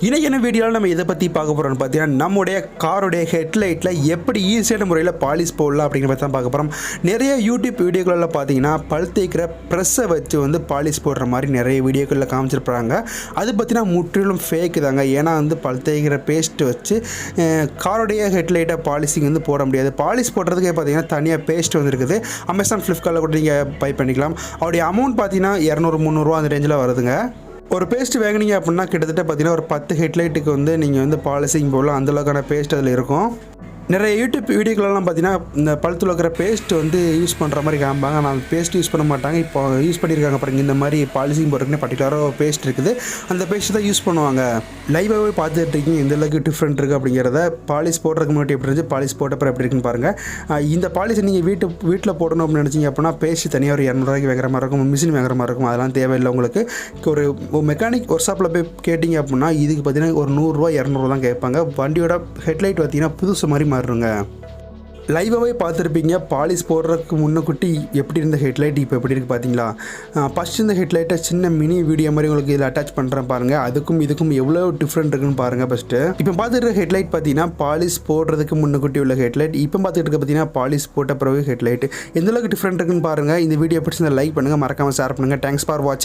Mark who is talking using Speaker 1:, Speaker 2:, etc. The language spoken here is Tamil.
Speaker 1: இன்னைக்கு என்ன வீடியோவில் நம்ம இதை பற்றி பார்க்க போகிறோம்னு பார்த்தீங்கன்னா நம்முடைய காரோடைய ஹெட்லைட்டில் எப்படி ஈஸியான முறையில் பாலிஷ் போடலாம் அப்படிங்கிற பற்றி தான் பார்க்க போகிறோம். நிறைய யூடியூப் வீடியோக்களில் பார்த்தீங்கன்னா பல் தேய்க்கிற ப்ரெஸ்ஸை வச்சு வந்து பாலிஷ் போடுற மாதிரி நிறைய வீடியோக்களில் காமிச்சிருப்பாங்க. அது பார்த்தீங்கன்னா முற்றிலும் ஃபேக் தாங்க. ஏன்னா வந்து பல் தேய்க்கிற பேஸ்ட்டு வச்சு காரோடைய ஹெட்லைட்டை பாலிஷிங் வந்து போட முடியாது. பாலிஷ் போடுறதுக்கே பார்த்தீங்கன்னா தனியாக பேஸ்ட் வந்துருக்குது. அமேசான் ஃப்ளிப்கார்ட்டில் கூட நீங்கள் பை பண்ணிக்கலாம். அவருடைய அமௌண்ட் பார்த்தீங்கன்னா 200-300 அந்த ரேஞ்சில் வருதுங்க. ஒரு பேஸ்ட் வாங்கினீங்க அப்படின்னா கிட்டத்தட்ட பார்த்தீங்கன்னா ஒரு 10 ஹெட்லைட்டுக்கு வந்து நீங்கள் வந்து பாலிசிங் போடலாம். அந்தளவுக்கான பேஸ்ட் அதில் இருக்கும். நிறைய யூடியூப் வீடியோக்களெல்லாம் பார்த்தீங்கன்னா இந்த பழுத்தில் இருக்கிற பேஸ்ட் வந்து யூஸ் பண்ணுற மாதிரி காமிப்பாங்க. ஆனால் அந்த பேஸ்ட் யூஸ் பண்ண மாட்டாங்க. இப்போ யூஸ் பண்ணியிருக்காங்க பாருங்க. இந்த மாதிரி பாலிசிங் போடுறதுக்குன்னு பர்டிகுலராக ஒரு பேஸ்ட் இருக்குது. அந்த பேஸ்ட் தான் யூஸ் பண்ணுவாங்க. லைவாகவே பார்த்துட்டு இருக்கீங்க எந்த அளவுக்கு டிஃப்ரெண்ட் இருக்குது அப்படிங்கிறத. பாலிஷ் போடுறதுக்கு முன்னாடி எப்படி இருந்துச்சு, பாலிஷ் போட்டப்பறம் எப்படி இருக்குன்னு பாருங்கள். இந்த பாலிஷ் நீங்கள் வீட்டில் போடணும் அப்படின்னு நினச்சிங்க அப்படின்னா பேஸ்ட் தனியாக ஒரு 200 வைக்கிற மாதிரி இருக்கும், மிஷின் வைக்கிற மாதிரி இருக்கும். அதெல்லாம் தேவையில்லை உங்களுக்கு. ஒரு மெக்கானிக் ஒர்க் ஷாப்பில் போய் கேட்டிங்க அப்படின்னா இதுக்கு பார்த்தீங்கன்னா ஒரு 100-200 தான் கேட்பாங்க. வண்டியோட ஹெட்லைட் பார்த்தீங்கன்னா புதுசு மாதிரி மாறுங்க. லைவாகவே பார்த்துருப்பீங்க பாலிஷ் போடுறதுக்கு முன்னக்குட்டி எப்படி இருந்த ஹெட்லைட் இப்போ எப்படி இருக்குது பார்த்தீங்களா. ஃபஸ்ட் இந்த ஹெட்லைட்டை சின்ன மினி வீடியோ மாதிரி உங்களுக்கு இதில் அட்டாச் பண்ணுறேன் பாருங்கள். அதுக்கும் இதுக்கும் எவ்வளோ டிஃப்ரெண்ட் இருக்குன்னு பாருங்கள். ஃபஸ்ட்டு இப்போ பார்த்துட்டு இருக்க ஹெட்லைட் பார்த்தீங்கன்னா பாலிஷ் போடுறதுக்கு முன்னக்குட்டி உள்ள ஹெட்லைட். இப்போ பார்த்துட்டு இருக்க பார்த்தீங்கன்னா பாலிஷ் போட்ட பிறகு ஹெட்லைட் எந்தளவுக்கு டிஃப்ரெண்ட் இருக்குன்னு பாருங்கள். இந்த வீடியோ பிடிச்சி லைக் பண்ணுங்கள், மறக்காமல் ஷேர் பண்ணுங்கள். தேங்க்ஸ் ஃபார் வாட்சிங்.